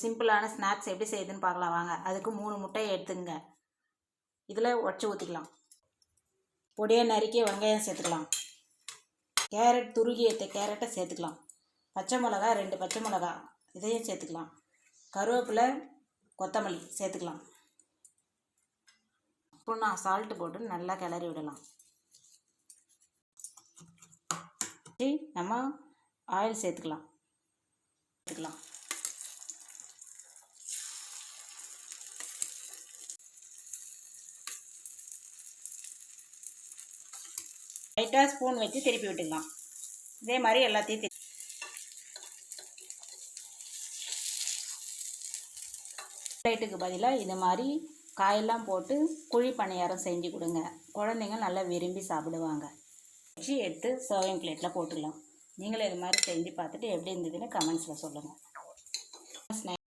சிம்பிளான ஸ்நாக்ஸ் எப்படி செய்யுதுன்னு பார்க்கலாம் வாங்க. அதுக்கு 3 முட்டையை எடுத்துங்க. இதில் உடச்சி ஊற்றிக்கலாம். பொடியாக நறுக்கிய வெங்காயம் சேர்த்துக்கலாம். கேரட் துருகி ஏற்ற கேரட்டை சேர்த்துக்கலாம். பச்சை மிளகா 2 பச்சை மிளகா இதையும் சேர்த்துக்கலாம். கருவேப்பிலை கொத்தமல்லி சேர்த்துக்கலாம். இப்போ நான் சால்ட்டு போட்டு நல்லா கிளறி விடலாம். நம்ம ஆயில் சேர்த்துக்கலாம். லைட்டாக ஸ்பூன் வச்சு திருப்பி விட்டுக்கலாம். இதே மாதிரி எல்லாத்தையும் லைட்டுக்கு பதிலாக இது மாதிரி காயெல்லாம் போட்டு குழி பணியாரம் செஞ்சு கொடுங்க. குழந்தைங்க நல்லா விரும்பி சாப்பிடுவாங்க. வச்சு எடுத்து சர்விங் பிளேட்டில் போட்டுக்கலாம். நீங்களும் இது மாதிரி செஞ்சு பார்த்துட்டு எப்படி இருந்ததுன்னு கமெண்ட்ஸில் சொல்லுங்கள்.